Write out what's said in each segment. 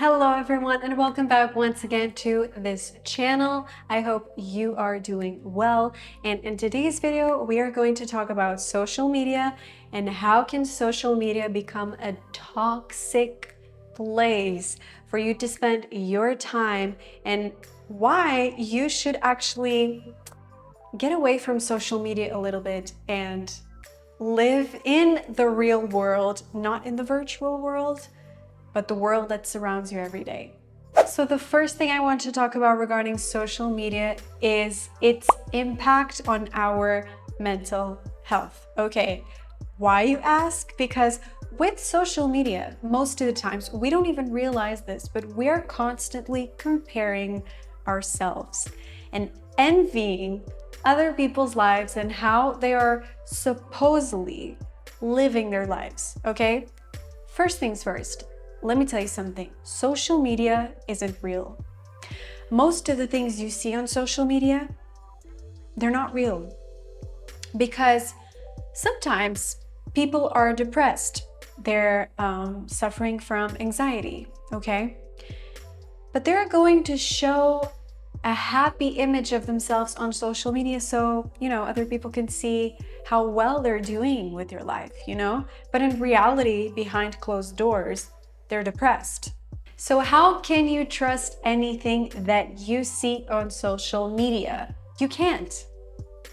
Hello everyone and welcome back once again to this channel. I hope you are doing well, and in today's video we are going to talk about social media and how can social media become a toxic place for you to spend your time, and why you should actually get away from social media a little bit and live in the real world, not in the virtual world, but the world that surrounds you every day. So the first thing I want to talk about regarding social media is its impact on our mental health. Okay, why, you ask? Because with social media, most of the times, we don't even realize this, but we're constantly comparing ourselves and envying other people's lives and how they are supposedly living their lives, okay? First things first, let me tell you something. Social media isn't real. Most of the things you see on social media, they're not real. Because sometimes people are depressed. They're suffering from anxiety, okay? But they're going to show a happy image of themselves on social media so, other people can see how well they're doing with their life, But in reality, behind closed doors, they're depressed. So how can you trust anything that you see on social media? You can't.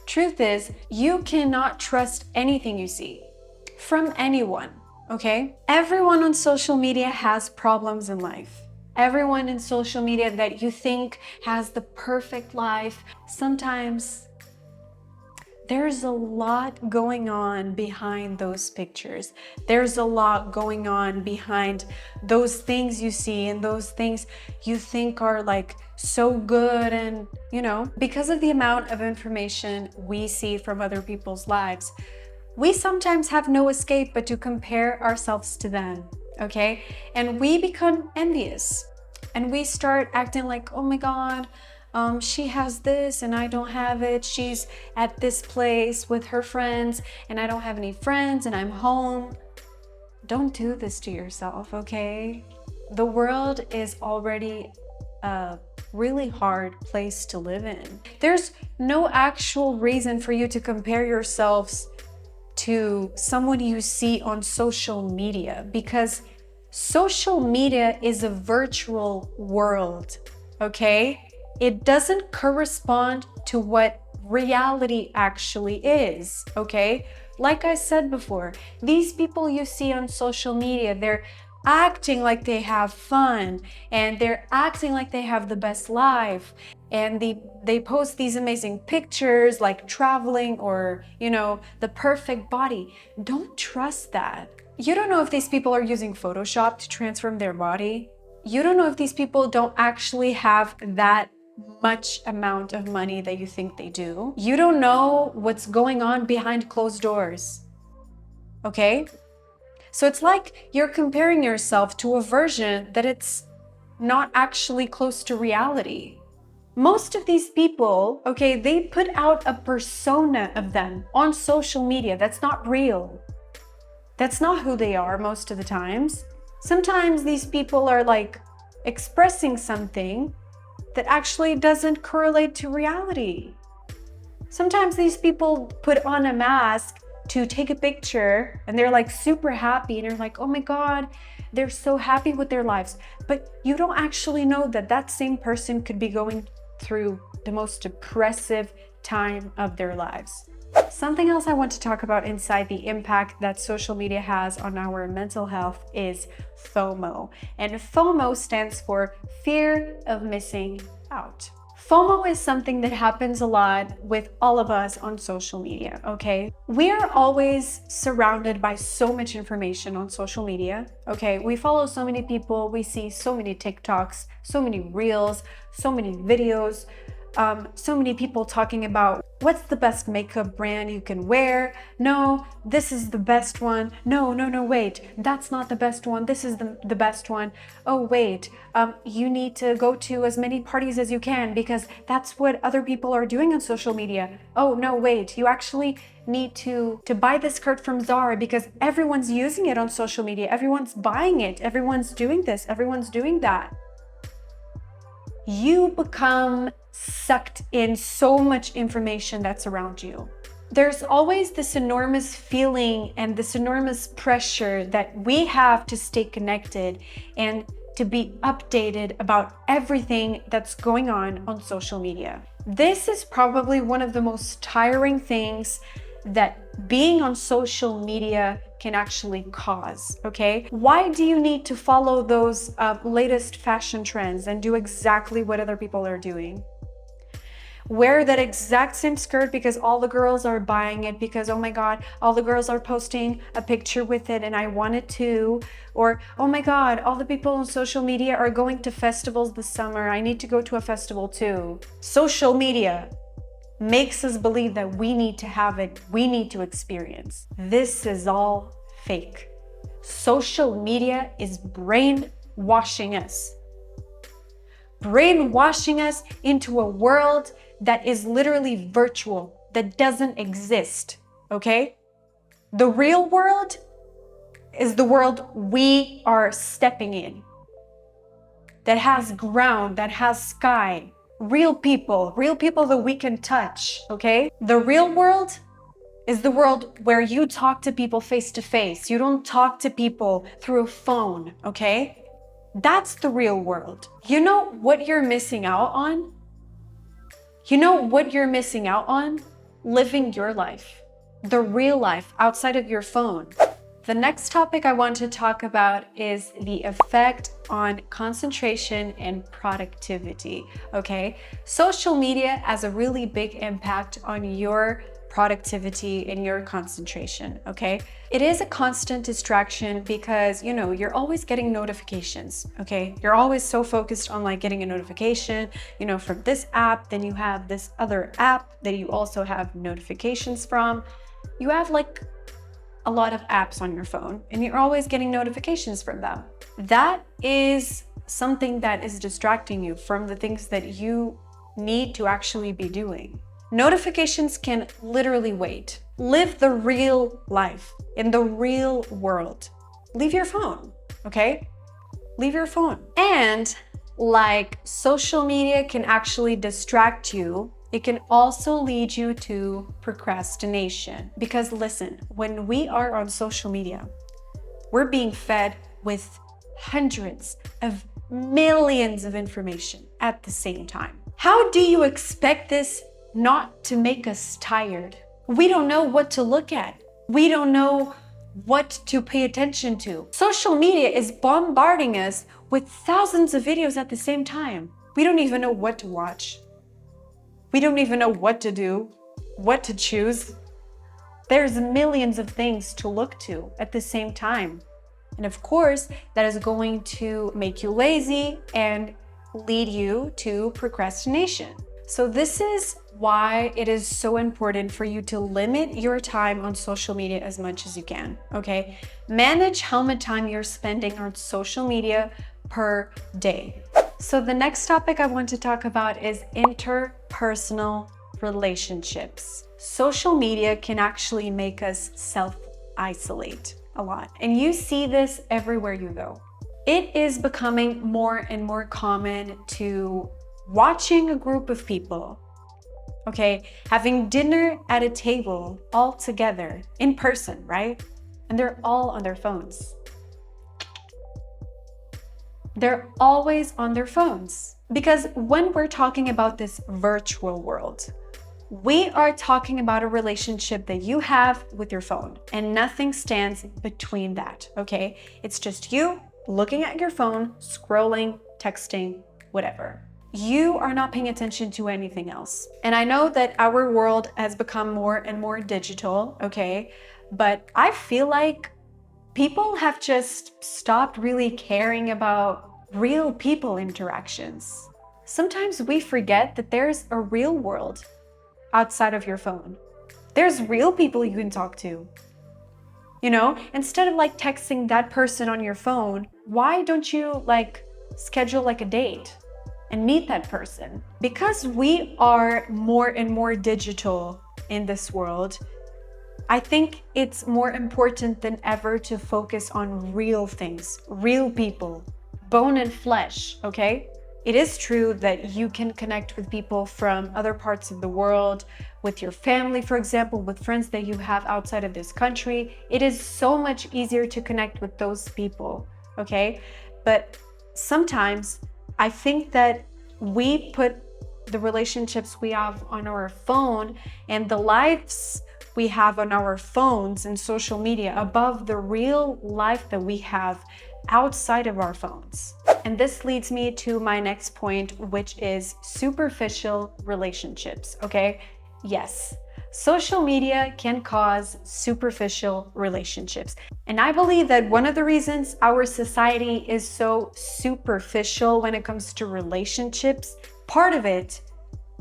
Truth is, you cannot trust anything you see from anyone, okay? Everyone on social media has problems in life. Everyone in social media that you think has the perfect life, sometimes there's a lot going on behind those pictures. There's a lot going on behind those things you see and those things you think are like so good. And, because of the amount of information we see from other people's lives, we sometimes have no escape but to compare ourselves to them, okay? And we become envious and we start acting like, oh my God, she has this and I don't have it. She's at this place with her friends and I don't have any friends and I'm home. Don't do this to yourself, okay? The world is already a really hard place to live in. There's no actual reason for you to compare yourselves to someone you see on social media, because social media is a virtual world, okay? It doesn't correspond to what reality actually is, okay? Like I said before, these people you see on social media, they're acting like they have fun and they're acting like they have the best life, and they post these amazing pictures like traveling or, the perfect body. Don't trust that. You don't know if these people are using Photoshop to transform their body. You don't know if these people don't actually have that much amount of money that you think they do. You don't know what's going on behind closed doors, okay? So it's like you're comparing yourself to a version that it's not actually close to reality. Most of these people, okay, they put out a persona of them on social media that's not real. That's not who they are most of the times. Sometimes these people are like expressing something that actually doesn't correlate to reality. Sometimes these people put on a mask to take a picture and they're like super happy and you're like, oh my God, they're so happy with their lives. But you don't actually know that that same person could be going through the most depressive time of their lives. Something else I want to talk about inside the impact that social media has on our mental health is FOMO. And FOMO stands for fear of missing out. FOMO is something that happens a lot with all of us on social media, okay? We are always surrounded by so much information on social media, okay? We follow so many people, we see so many TikToks, so many reels, so many videos, so many people talking about what's the best makeup brand you can wear. No, this is the best one. No, no, no, wait, that's not the best one. This is the best one. Oh, wait, you need to go to as many parties as you can because that's what other people are doing on social media. Oh, no, wait, you actually need to buy this skirt from Zara because everyone's using it on social media. Everyone's buying it. Everyone's doing this. Everyone's doing that. You become sucked in so much information that's around you. There's always this enormous feeling and this enormous pressure that we have to stay connected and to be updated about everything that's going on social media. This is probably one of the most tiring things that being on social media can actually cause, okay? Why do you need to follow those latest fashion trends and do exactly what other people are doing? Wear that exact same skirt because all the girls are buying it because, oh my God, all the girls are posting a picture with it and I want it too. Or, oh my God, all the people on social media are going to festivals this summer. I need to go to a festival too. Social media makes us believe that we need to have it, we need to experience. This is all fake. Social media is brainwashing us. Brainwashing us into a world that is literally virtual, that doesn't exist, okay? The real world is the world we are stepping in, that has ground, that has sky, real people that we can touch, okay? The real world is the world where you talk to people face to face. You don't talk to people through a phone, okay? That's the real world. You know what you're missing out on? You know what you're missing out on? Living your life, the real life outside of your phone. The next topic I want to talk about is the effect on concentration and productivity, okay? Social media has a really big impact on your productivity and your concentration, okay? It is a constant distraction because, you know, you're always getting notifications, okay? You're always so focused on like getting a notification, you know, from this app, then you have this other app that you also have notifications from. You have like a lot of apps on your phone and you're always getting notifications from them. That is something that is distracting you from the things that you need to actually be doing. Notifications can literally wait. Live the real life in the real world. Leave your phone, okay? Leave your phone. And like social media can actually distract you, it can also lead you to procrastination. Because listen, when we are on social media, we're being fed with hundreds of millions of information at the same time. How do you expect this not to make us tired? We don't know what to look at. We don't know what to pay attention to. Social media is bombarding us with thousands of videos at the same time. We don't even know what to watch. We don't even know what to do, what to choose. There's millions of things to look to at the same time. And of course, that is going to make you lazy and lead you to procrastination. So this is why it is so important for you to limit your time on social media as much as you can, okay? Manage how much time you're spending on social media per day. So the next topic I want to talk about is interpersonal relationships. Social media can actually make us self-isolate a lot. And you see this everywhere you go. It is becoming more and more common to watching a group of people, okay, having dinner at a table all together in person, right? And they're all on their phones. They're always on their phones. Because when we're talking about this virtual world, we are talking about a relationship that you have with your phone and nothing stands between that, okay? It's just you looking at your phone, scrolling, texting, whatever. You are not paying attention to anything else. And I know that our world has become more and more digital, okay? But I feel like people have just stopped really caring about real people interactions. Sometimes we forget that there's a real world outside of your phone. There's real people you can talk to. Instead of like texting that person on your phone, why don't you like schedule like a date and meet that person? Because we are more and more digital in this world, I think it's more important than ever to focus on real things, real people, bone and flesh, okay? It is true that you can connect with people from other parts of the world, with your family, for example, with friends that you have outside of this country. It is so much easier to connect with those people, okay? But sometimes I think that we put the relationships we have on our phone and the lives we have on our phones and social media above the real life that we have outside of our phones. And this leads me to my next point, which is superficial relationships, okay? Yes, social media can cause superficial relationships. And I believe that one of the reasons our society is so superficial when it comes to relationships, part of it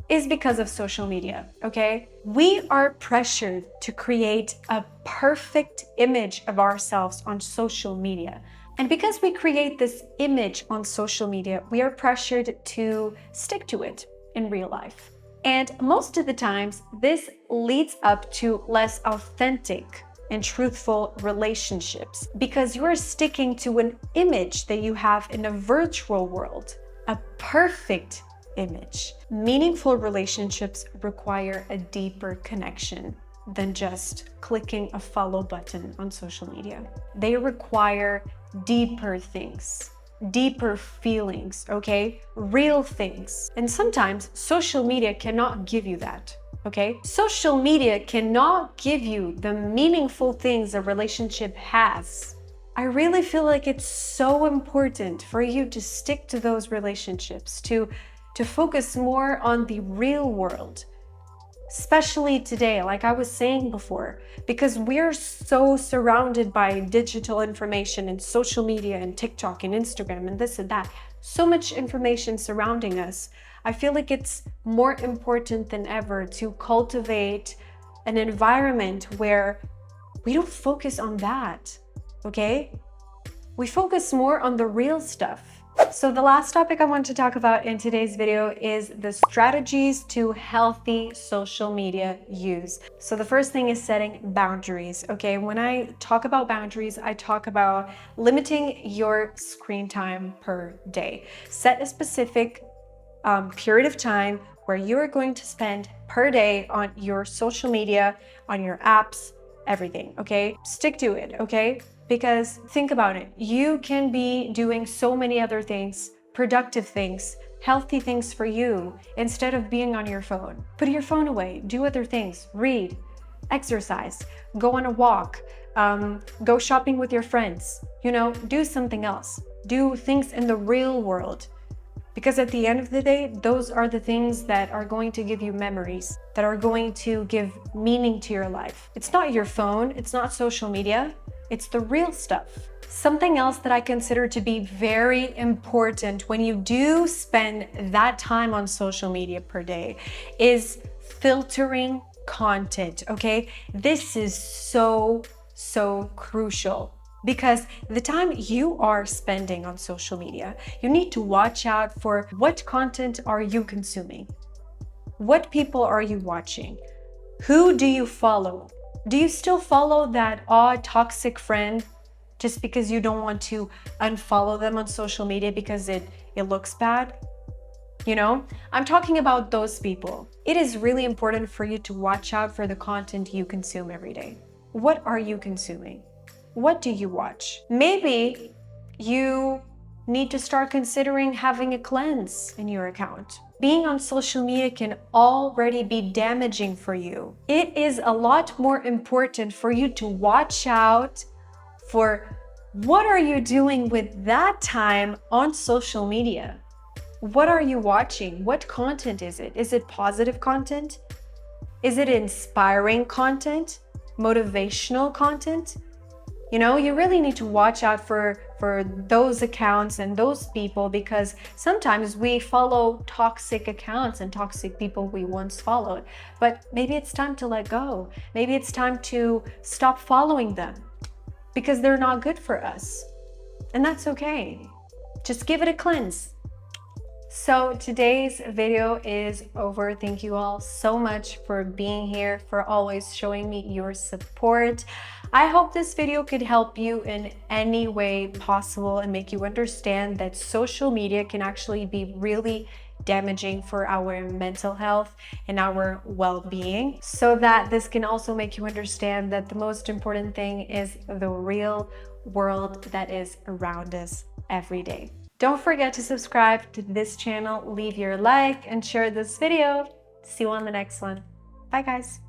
is because of social media, okay? We are pressured to create a perfect image of ourselves on social media. And because we create this image on social media, we are pressured to stick to it in real life. And most of the times, this leads up to less authentic and truthful relationships because you are sticking to an image that you have in a virtual world, a perfect image. Meaningful relationships require a deeper connection than just clicking a follow button on social media. They require deeper things, deeper feelings, okay? Real things. And sometimes social media cannot give you that, okay? Social media cannot give you the meaningful things a relationship has. I really feel like it's so important for you to stick to those relationships, to focus more on the real world, especially today, like I was saying before, because we're so surrounded by digital information and social media and TikTok and Instagram and this and that, so much information surrounding us. I feel like it's more important than ever to cultivate an environment where we don't focus on that, okay? We focus more on the real stuff. So the last topic I want to talk about in today's video is the strategies to healthy social media use. So the first thing is setting boundaries, okay? When I talk about boundaries, I talk about limiting your screen time per day. Set a specific period of time where you are going to spend per day on your social media, on your apps, everything, okay? Stick to it, okay? Because think about it, you can be doing so many other things, productive things, healthy things for you, instead of being on your phone. Put your phone away, do other things, read, exercise, go on a walk, go shopping with your friends, do something else. Do things in the real world. Because at the end of the day, those are the things that are going to give you memories, that are going to give meaning to your life. It's not your phone, it's not social media, it's the real stuff. Something else that I consider to be very important when you do spend that time on social media per day is filtering content, okay? This is so crucial. Because the time you are spending on social media, you need to watch out for what content are you consuming? What people are you watching? Who do you follow? Do you still follow that odd toxic friend just because you don't want to unfollow them on social media because it looks bad? I'm talking about those people. It is really important for you to watch out for the content you consume every day. What are you consuming? What do you watch? Maybe you need to start considering having a cleanse in your account. Being on social media can already be damaging for you. It is a lot more important for you to watch out for what are you doing with that time on social media. What are you watching? What content is it? Is it positive content? Is it inspiring content? Motivational content? You know, you really need to watch out for those accounts and those people, because sometimes we follow toxic accounts and toxic people we once followed. But maybe it's time to let go. Maybe it's time to stop following them because they're not good for us. And that's okay. Just give it a cleanse. So today's video is over. Thank you all so much for being here, for always showing me your support. I hope this video could help you in any way possible and make you understand that social media can actually be really damaging for our mental health and our well-being, so that this can also make you understand that the most important thing is the real world that is around us every day. Don't forget to subscribe to this channel, leave your like, and share this video. See you on the next one. Bye, guys.